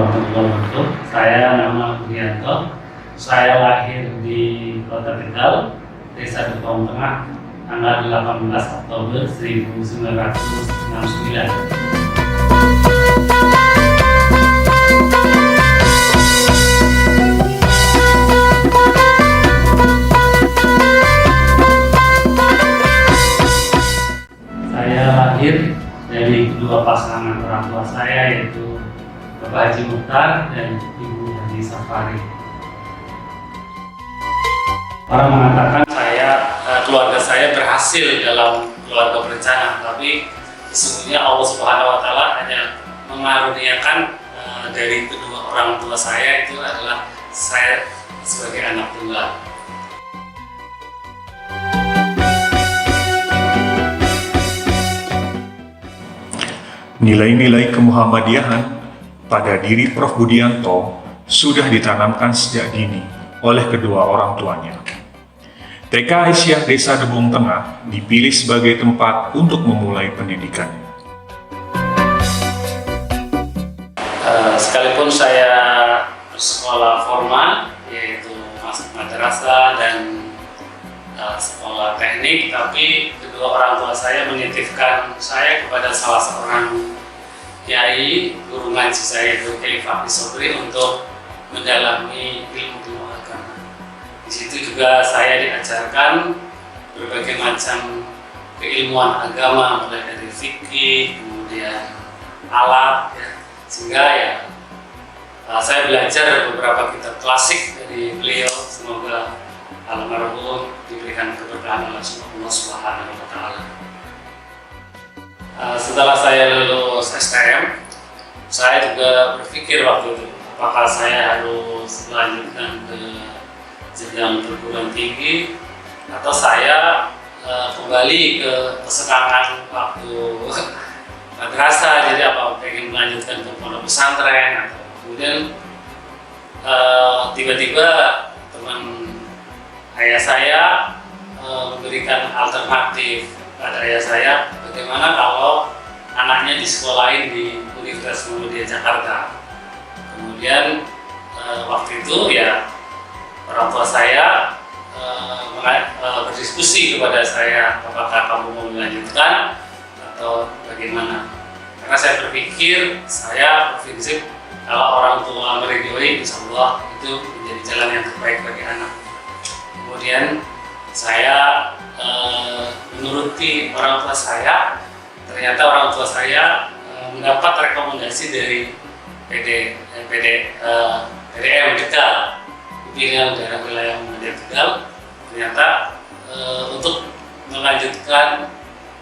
warahmatullahi wabarakatuh. Saya nama Budianto. Saya lahir di Kota Tegal, Desa Depong Tengah, tanggal 18 Oktober 1969. Saya lahir dari kedua pasangan orang tua saya, yaitu Bapak Haji Mukhtar dan Ibu Haji Safari. Orang mengatakan keluarga saya berhasil dalam keluarga berencana, tapi sesungguhnya Allah Subhanahu Wa Taala hanya mengaruniakan dari kedua orang tua saya itu adalah saya sebagai anak tunggal. Nilai-nilai kemuhammadiyahan pada diri Prof. Budianto sudah ditanamkan sejak dini oleh kedua orang tuanya. TK Aisyah Desa Debong Tengah dipilih sebagai tempat untuk memulai pendidikannya. Sekalipun saya bersekolah formal, yaitu masuk madrasah dan sekolah teknik, tapi kedua orang tua saya menitipkan saya kepada salah seorang kiai guru ngaji saya, itu Kiai Fakih Sobri, untuk mendalami ilmu agama. Di situ juga saya diajarkan berbagai macam keilmuan agama, mulai dari fikih, kemudian alat, ya. Sehingga saya belajar beberapa kitab klasik dari beliau. Semoga almarhum diberikan keberkahan oleh Allah Subhanahu Wa Taala. Setelah saya lulus STM, saya juga berpikir waktu itu apakah saya harus melanjutkan ke jenjang perguruan tinggi atau saya kembali ke kesenangan waktu madrasah, jadi pengen melanjutkan ke pondok pesantren. Atau kemudian tiba-tiba teman ayah saya memberikan alternatif pada ayah saya, bagaimana kalau anaknya disekolahin di Universitas Muhammadiyah Jakarta. Kemudian waktu itu orang tua saya berdiskusi kepada saya, apakah kamu mau melanjutkan atau bagaimana. Karena saya berpikir, saya berprinsip kalau orang tua meridhoi, insya Allah itu menjadi jalan yang terbaik bagi anak. Kemudian saya menuruti orang tua saya. Ternyata orang tua saya mendapat rekomendasi dari PDM Tegal, pimpinan daerah wilayah Muhammadiyah Tegal, ternyata untuk melanjutkan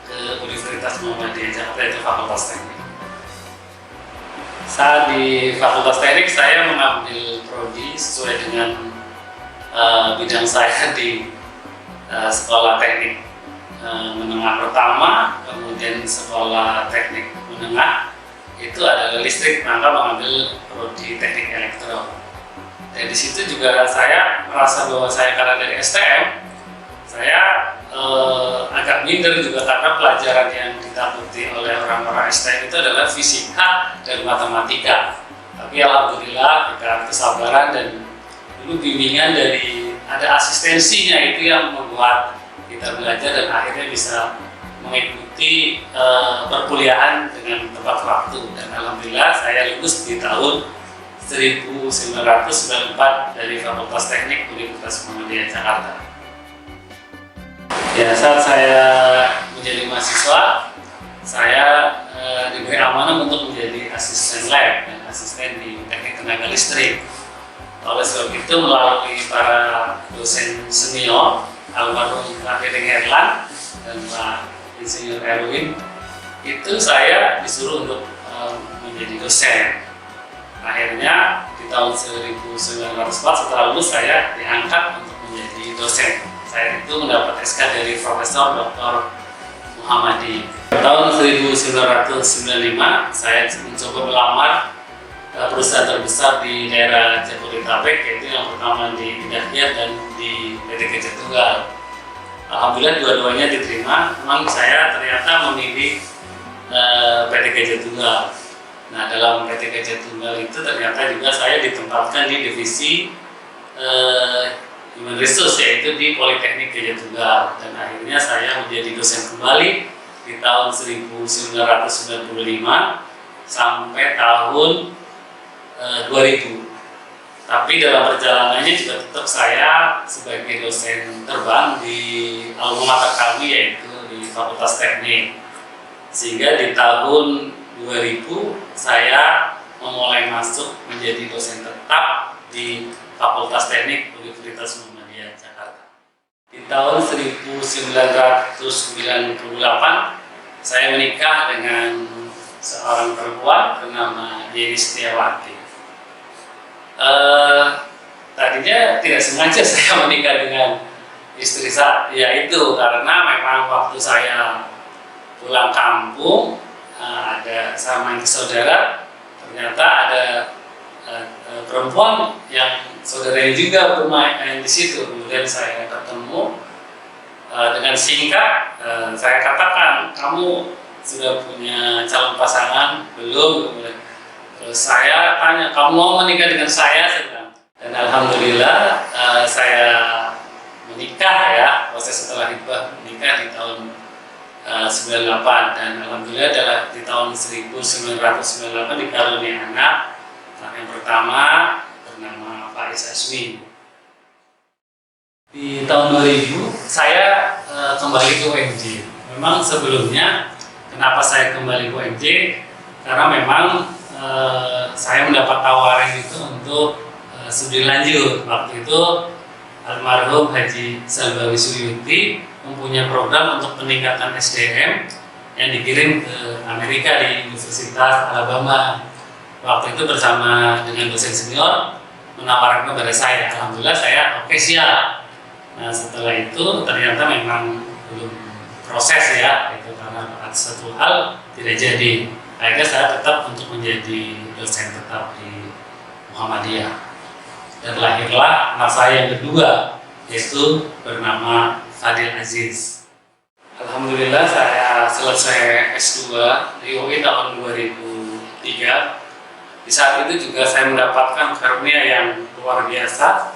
ke Universitas Muhammadiyah Jakarta, itu Fakultas Teknik. Saat di Fakultas Teknik saya mengambil prodi sesuai dengan bidang saya di sekolah teknik menengah pertama, kemudian sekolah teknik menengah itu adalah listrik, maka mengambil prodi teknik elektro. Dan di situ juga saya merasa bahwa saya, karena dari STM, saya agak minder juga karena pelajaran yang ditakuti oleh orang-orang STM itu adalah fisika dan matematika. Tapi alhamdulillah kita kesabaran dan dulu bimbingan dari ada asistensinya, itu yang membuat kita belajar dan akhirnya bisa mengikuti perkuliahan dengan tepat waktu. Dan alhamdulillah saya lulus di tahun 1994 dari Fakultas Teknik Universitas Muhammadiyah Jakarta. Saat saya menjadi mahasiswa, saya diberi amanah untuk menjadi asisten lab dan asisten di teknik tenaga listrik. Oleh sebab itu, melalui para dosen senior, almarhum Pak Dedeng Herlan dan Pak Insinyur Erwin, itu saya disuruh untuk menjadi dosen. Akhirnya di tahun 1904 setelah lulus saya diangkat untuk menjadi dosen. Saya itu mendapat SK dari Profesor Dr. Muhammadi. Tahun 1995 saya mencoba melamar perusahaan terbesar di daerah Jabodetabek, yaitu yang pertama di Indahkiat dan di PT Gajah Tunggal. Alhamdulillah dua-duanya diterima. Memang saya ternyata memilih PT Gajah Tunggal. Nah, dalam PT Gajah Tunggal itu ternyata juga saya ditempatkan di divisi Human Resource, yaitu di Politeknik Gajah Tunggal, dan akhirnya saya menjadi dosen kembali di tahun 1995 sampai tahun 2000. Tapi dalam perjalanannya juga tetap saya sebagai dosen terbang di alma mater kami, yaitu di Fakultas Teknik. Sehingga di tahun 2000 saya memulai masuk menjadi dosen tetap di Fakultas Teknik Universitas Muhammadiyah Jakarta. Di tahun 1998 saya menikah dengan seorang perempuan bernama Yeni Setiawati. Tadinya tidak sengaja saya menikah dengan istri saya, yaitu karena memang waktu saya pulang kampung, ada sama saudara, ternyata ada perempuan yang saudaranya juga bermain di situ. Kemudian saya ketemu, dengan singkat saya katakan, kamu sudah punya calon pasangan belum? Kemudian saya tanya, kamu mau menikah dengan saya? Dan alhamdulillah saya menikah ya, proses setelah hibah menikah di tahun 98, dan alhamdulillah adalah di tahun 1998 dikaruniai anak yang pertama bernama Faiz Asmi. Di tahun 2000 saya kembali ke UMJ. Memang sebelumnya kenapa saya kembali ke UMJ? Karena memang saya mendapat tawaran itu untuk studi lanjut. Waktu itu almarhum Haji Salbawi Suyuti mempunyai program untuk peningkatan SDM yang dikirim ke Amerika di Universitas Alabama. Waktu itu bersama dengan dosen senior menawarkan kepada saya. Alhamdulillah saya oke, siap. Nah, setelah itu ternyata memang belum proses ya, itu karena satu hal tidak jadi. Akhirnya saya tetap untuk menjadi dosen tetap di Muhammadiyah. Dan lahirlah anak saya yang kedua, yaitu bernama Fadil Aziz. Alhamdulillah saya selesai S2 di UI tahun 2003. Di saat itu juga saya mendapatkan karunia yang luar biasa,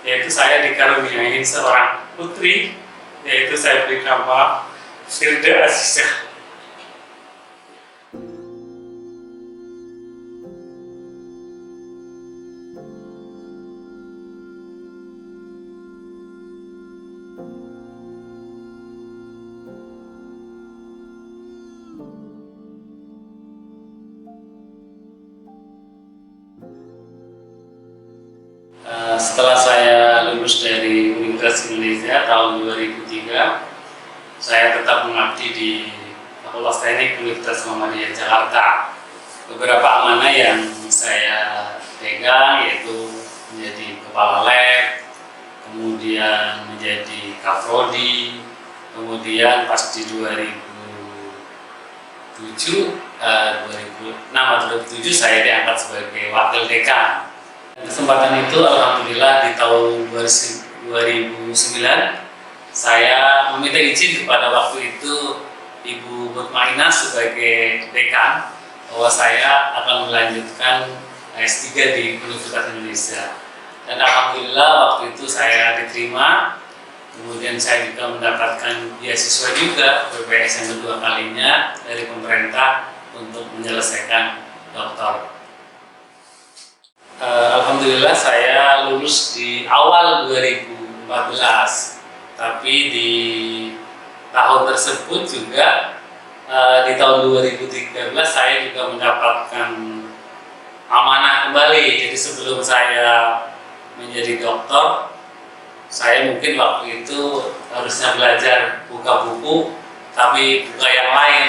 yaitu saya dikaruniai seorang putri, yaitu saya beri nama Firda Azizah. Setelah saya lulus dari Universitas Indonesia tahun 2003, saya tetap mengabdi di Fakultas Teknik Universitas Muhammadiyah Jakarta. Beberapa amanah yang saya pegang yaitu menjadi kepala lab, kemudian menjadi kaprodi, kemudian pas di 2006 atau 2007 saya diangkat sebagai wakil dekan. Kesempatan itu alhamdulillah di tahun 2009 saya meminta izin kepada waktu itu Ibu Mutmainah sebagai dekan bahwa saya akan melanjutkan S3 di Universitas Indonesia. Dan alhamdulillah waktu itu saya diterima, kemudian saya juga mendapatkan beasiswa juga BPS yang kedua kalinya dari pemerintah untuk menyelesaikan doktor. Alhamdulillah saya lulus di awal 2014, tapi di tahun tersebut juga di tahun 2013 saya juga mendapatkan amanah kembali. Jadi sebelum saya menjadi dokter, saya mungkin waktu itu harusnya belajar buka buku, tapi buka yang lain.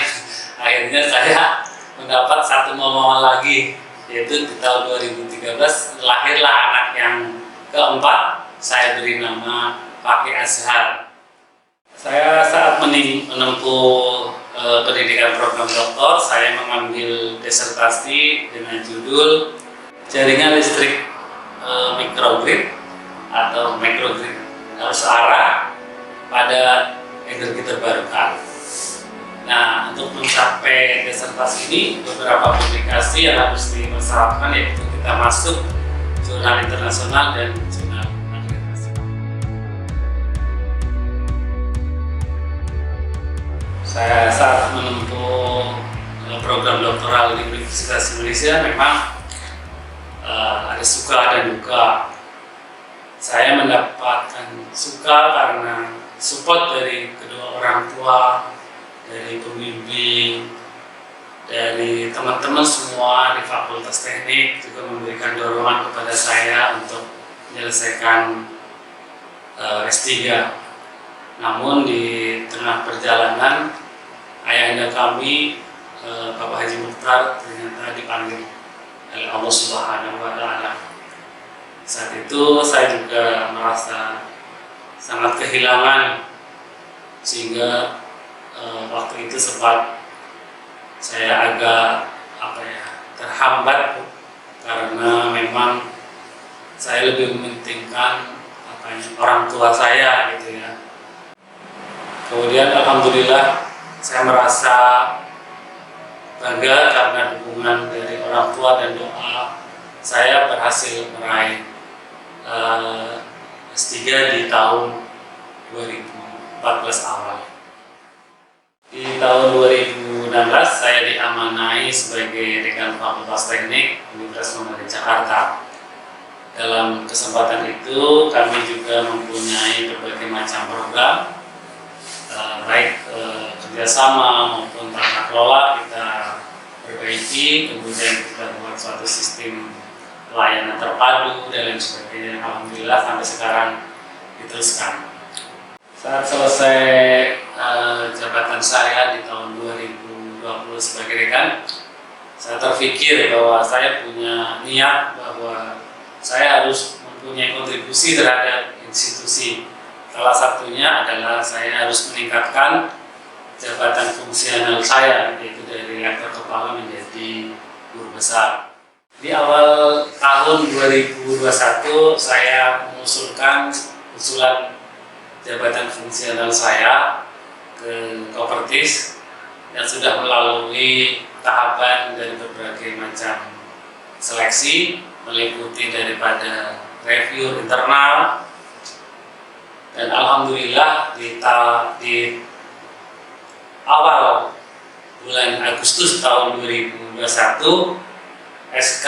Akhirnya saya mendapat satu momongan lagi, yaitu di tahun 2013 lahirlah anak yang keempat, saya beri nama Fakih Azhar. Saya saat menempuh pendidikan program doktor, saya mengambil disertasi dengan judul Jaringan Listrik Mikrogrid atau Microgrid arus arah pada energi terbarukan. Nah, untuk mencapai disertasi atas ini beberapa publikasi yang harus dipersyaratkan, yaitu kita masuk jurnal internasional dan jurnal akreditasi. Saya saat menempuh program doktoral di Universitas Indonesia memang ada suka dan duka. Saya mendapatkan suka karena support dari kedua orang tua, dari pembimbing, dari teman-teman semua di Fakultas Teknik juga memberikan dorongan kepada saya untuk menyelesaikan S3. Namun di tengah perjalanan ayahanda kami, Bapak Haji Mukhtar, ternyata dipanggil oleh Allah Subhanahu wa Ta'ala. Saat itu saya juga merasa sangat kehilangan, sehingga waktu itu sempat saya agak terhambat karena memang saya lebih mementingkan orang tua saya gitu ya. Kemudian alhamdulillah saya merasa bangga karena dukungan dari orang tua dan doa saya berhasil meraih S3 di tahun 2014 awal. Di tahun 2016 saya diamanai sebagai Dekan Fakultas Teknik Universitas Muhammadiyah Jakarta. Dalam kesempatan itu kami juga mempunyai berbagai macam program, baik kerjasama maupun tata kelola kita perbaiki, kemudian kita buat suatu sistem pelayanan terpadu dan lain sebagainya. Alhamdulillah sampai sekarang diteruskan. Saat selesai jabatan saya di tahun 2020 sebagai dekan, saya terpikir bahwa saya punya niat bahwa saya harus mempunyai kontribusi terhadap institusi. Salah satunya adalah saya harus meningkatkan jabatan fungsional saya, yaitu dari rektor kepala menjadi guru besar. Di awal tahun 2021 saya mengusulkan usulan jabatan fungsional saya ke Kopertis yang sudah melalui tahapan dari berbagai macam seleksi, meliputi daripada review internal, dan alhamdulillah di awal bulan Agustus tahun 2021 SK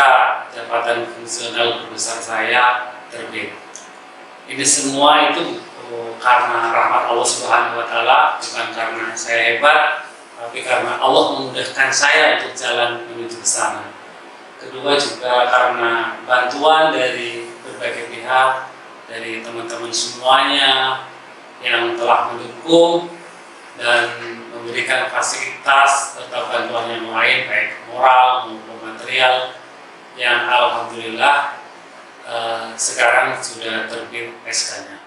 jabatan fungsional guru besar saya terbit. Ini semua itu karena rahmat Allah Subhanahu wa Ta'ala, bukan karena saya hebat, tapi karena Allah memudahkan saya untuk jalan menuju ke sana. Kedua juga karena bantuan dari berbagai pihak, dari teman-teman semuanya yang telah mendukung dan memberikan fasilitas serta bantuan yang lain, baik moral maupun material, yang alhamdulillah sekarang sudah terbit SK-nya.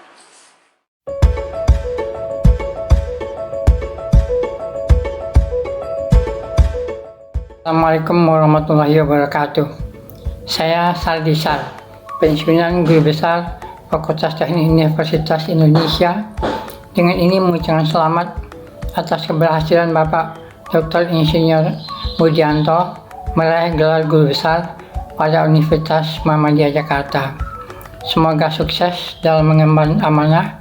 Assalamualaikum warahmatullahi wabarakatuh. Saya Sardisar, pensiunan guru besar Fakultas Teknik Universitas Indonesia. Dengan ini mengucapkan selamat atas keberhasilan Bapak Dr. Insinyur Budianto meraih gelar guru besar pada Universitas Muhammadiyah Jakarta. Semoga sukses dalam mengemban amanah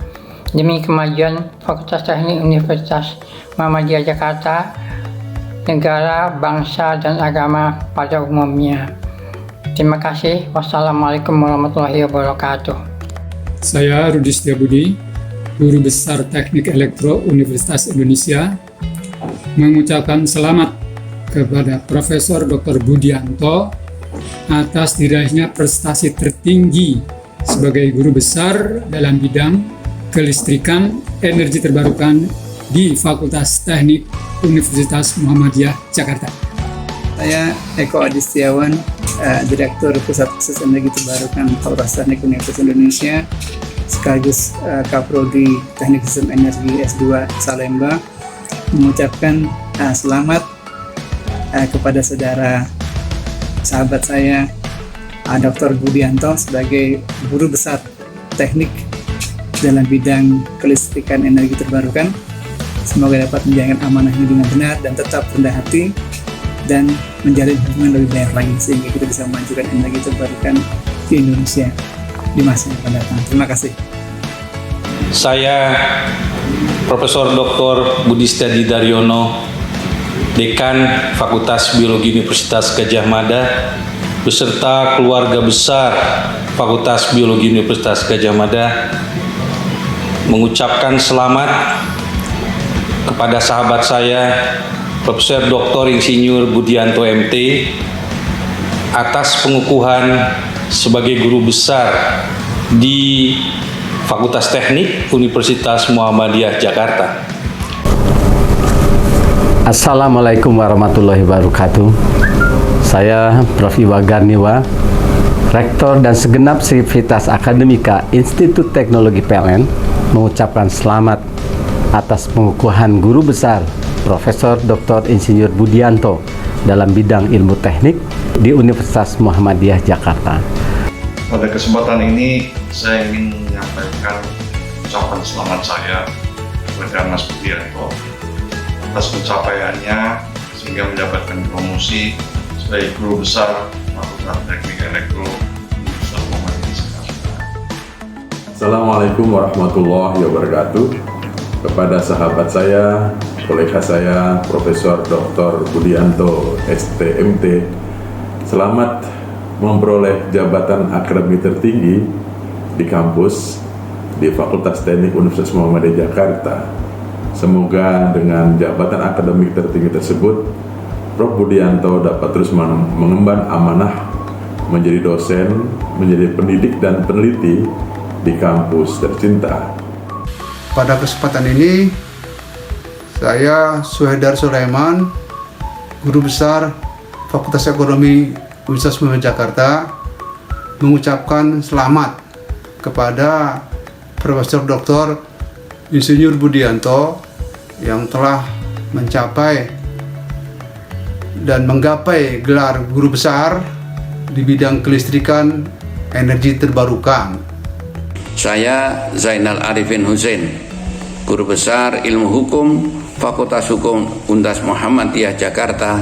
demi kemajuan Fakultas Teknik Universitas Muhammadiyah Jakarta, negara, bangsa, dan agama pada umumnya. Terima kasih. Wassalamualaikum warahmatullahi wabarakatuh. Saya Rudi Setiabudi, Guru Besar Teknik Elektro Universitas Indonesia, mengucapkan selamat kepada Profesor Dr. Budianto atas diraihnya prestasi tertinggi sebagai guru besar dalam bidang kelistrikan energi terbarukan di Fakultas Teknik Universitas Muhammadiyah Jakarta. Saya Eko Adi Setiawan, Direktur Pusat Khusus Energi Terbarukan Fakultas Teknik Universitas Indonesia, sekaligus Kaprodi Teknik Sistem Energi S2 Salemba, mengucapkan selamat kepada saudara sahabat saya Dr. Budianto sebagai Guru Besar Teknik dalam bidang kelistrikan energi terbarukan. Semoga dapat menjalankan amanah ini dengan benar dan tetap rendah hati dan menjalin hubungan lebih banyak lagi sehingga kita bisa memajukan energi terbarukan di Indonesia di masa yang akan datang. Terima kasih. Saya Profesor Dr. Budi Setiadi Daryono, Dekan Fakultas Biologi Universitas Gadjah Mada, beserta keluarga besar Fakultas Biologi Universitas Gadjah Mada, mengucapkan selamat kepada sahabat saya, Profesor Dr. Insinyur Budianto MT, atas pengukuhan sebagai guru besar di Fakultas Teknik Universitas Muhammadiyah Jakarta. Assalamualaikum warahmatullahi wabarakatuh. Saya Prof. Iwa Garniwa, Rektor dan segenap Sivitas Akademika Institut Teknologi PLN, mengucapkan selamat atas pengukuhan guru besar Profesor Dr. Insinyur Budianto dalam bidang ilmu teknik di Universitas Muhammadiyah Jakarta. Pada kesempatan ini saya ingin menyampaikan ucapan selamat saya kepada Mas Budianto atas pencapaiannya sehingga mendapatkan promosi sebagai guru besar Fakultas Teknik Elektro Universitas Muhammadiyah Jakarta. Assalamualaikum warahmatullahi wabarakatuh. Kepada sahabat saya, kolega saya, Profesor Dr. Budianto STMT, selamat memperoleh jabatan akademik tertinggi di kampus di Fakultas Teknik Universitas Muhammadiyah Jakarta. Semoga dengan jabatan akademik tertinggi tersebut, Prof. Budianto dapat terus mengemban amanah menjadi dosen, menjadi pendidik dan peneliti di kampus tercinta. Pada kesempatan ini, saya Suhaidar Sulaiman, Guru Besar Fakultas Ekonomi Universitas Muhammadiyah Jakarta, mengucapkan selamat kepada Profesor Dr. Insinyur Budianto yang telah mencapai dan menggapai gelar guru besar di bidang kelistrikan energi terbarukan. Saya Zainal Arifin Hussein, Guru Besar Ilmu Hukum Fakultas Hukum Universitas Muhammadiyah Jakarta,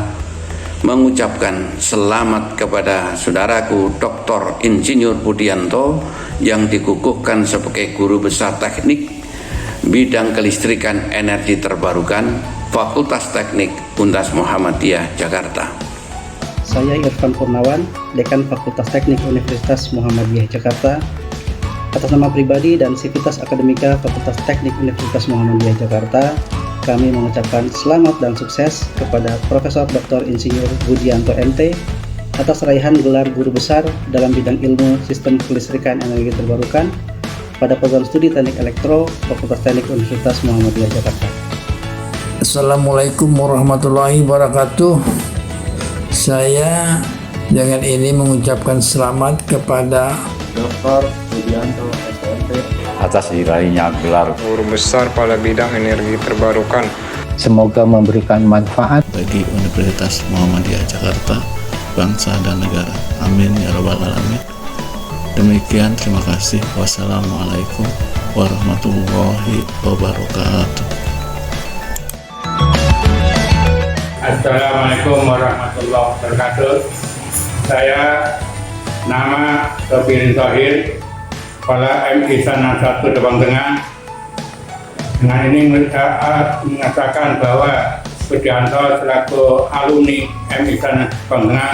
mengucapkan selamat kepada saudaraku Dr. Insinyur Budianto yang dikukuhkan sebagai Guru Besar Teknik Bidang Kelistrikan Energi Terbarukan Fakultas Teknik Universitas Muhammadiyah Jakarta. Saya Irfan Purnawan, Dekan Fakultas Teknik Universitas Muhammadiyah Jakarta. Atas nama pribadi dan Sivitas Akademika Fakultas Teknik Universitas Muhammadiyah Jakarta, kami mengucapkan selamat dan sukses kepada Profesor Dr. Insinyur Budianto MT atas raihan gelar guru besar dalam bidang ilmu sistem kelistrikan energi terbarukan pada program studi Teknik Elektro Fakultas Teknik Universitas Muhammadiyah Jakarta. Assalamualaikum warahmatullahi wabarakatuh. Saya dengan ini mengucapkan selamat kepada Dr. Budianto STMT atas diraihnya gelar guru besar pada bidang energi terbarukan. Semoga memberikan manfaat bagi Universitas Muhammadiyah Jakarta, bangsa dan negara. Amin ya rabbal alamin. Demikian, terima kasih. Wassalamualaikum warahmatullahi wabarakatuh. Assalamualaikum warahmatullahi wabarakatuh. Saya nama Sofirin Thohir, Kepala MI Sana 1 Depok Tengah. Dengan ini mengatakan bahwa Budianto selaku alumni MI Sana Depok Tengah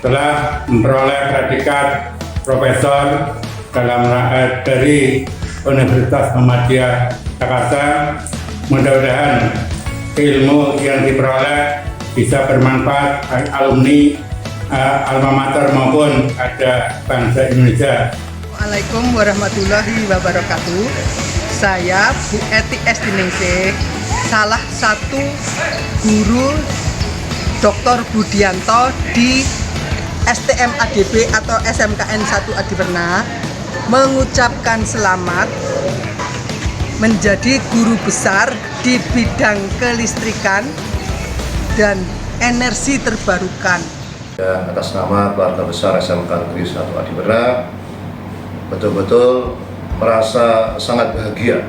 telah memperoleh predikat profesor dari Universitas Muhammadiyah Jakarta. Mudah-mudahan ilmu yang diperoleh bisa bermanfaat bagi alumni alma mater maupun ada bangsa Indonesia. Assalamualaikum warahmatullahi wabarakatuh. Saya Bu Eti Estiningsih, salah satu guru Dr. Budianto di STM ADB atau SMKN 1 Adiperna, mengucapkan selamat menjadi guru besar di bidang kelistrikan dan energi terbarukan. Atas nama keluarga besar SMK Negeri 1 Adiperna, betul-betul merasa sangat bahagia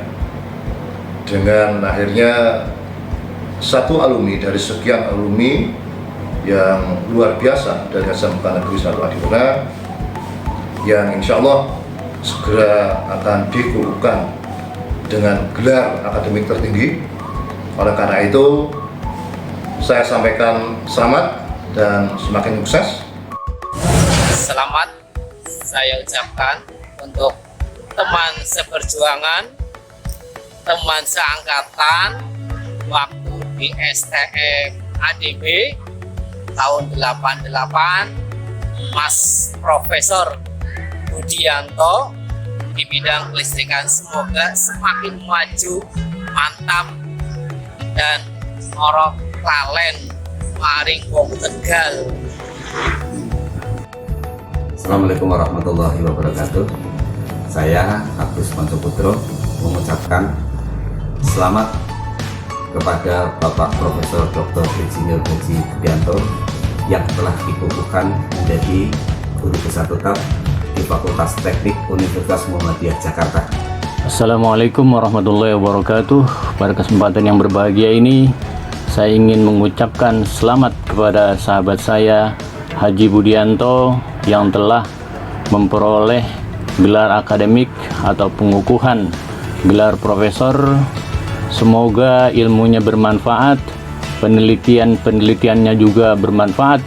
dengan akhirnya satu alumni dari sekian alumni yang luar biasa dari SMK Negeri 1 Adipura yang insya Allah segera akan dikukuhkan dengan gelar akademik tertinggi. Oleh karena itu, saya sampaikan selamat dan semakin sukses. Selamat saya ucapkan untuk teman seperjuangan, teman seangkatan waktu di STM ADB tahun 88, Mas Profesor Budianto di bidang kelistrikan. Semoga semakin maju, mantap, dan orok lalen maring wong Tegal. Assalamualaikum warahmatullahi wabarakatuh. Saya Agus Pancoputro mengucapkan selamat kepada Bapak Profesor Dr. Insinyur Haji Budianto yang telah dikukuhkan menjadi guru besar tetap di Fakultas Teknik Universitas Muhammadiyah Jakarta. Assalamualaikum warahmatullahi wabarakatuh. Pada kesempatan yang berbahagia ini, saya ingin mengucapkan selamat kepada sahabat saya Haji Budianto yang telah memperoleh gelar akademik atau pengukuhan gelar profesor. Semoga ilmunya bermanfaat, penelitiannya juga bermanfaat.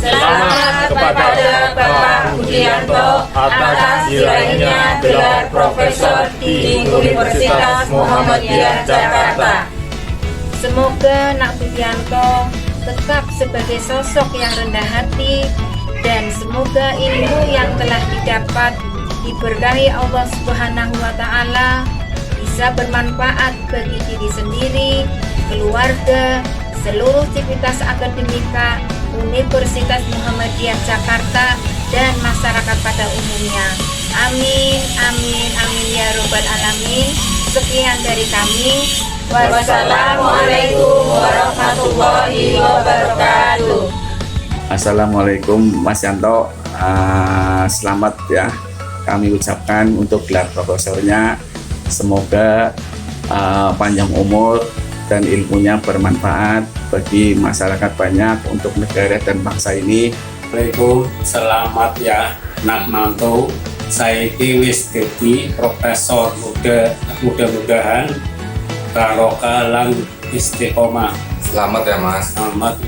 Selamat kepada Bapak Budianto atas diraihnya gelar profesor di Universitas Muhammadiyah Jakarta. Semoga Nak Budianto tetap sebagai sosok yang rendah hati, dan semoga ilmu yang telah didapat diberkahi Allah Subhanahu wa Ta'ala, bisa bermanfaat bagi diri sendiri, keluarga, seluruh sivitas akademika Universitas Muhammadiyah Jakarta, dan masyarakat pada umumnya. Amin, amin, amin ya robbal alamin. Sekian dari kami. Wassalamualaikum warahmatullahi wabarakatuh. Assalamualaikum Mas Yanto, selamat ya kami ucapkan untuk gelar profesornya. Semoga panjang umur dan ilmunya bermanfaat bagi masyarakat banyak untuk negara dan bangsa ini. Assalamualaikum, selamat ya Nak Manto. Saya wis dadi profesor mudah-mudahan barokah lan istiqomah. Selamat ya Mas. Selamat.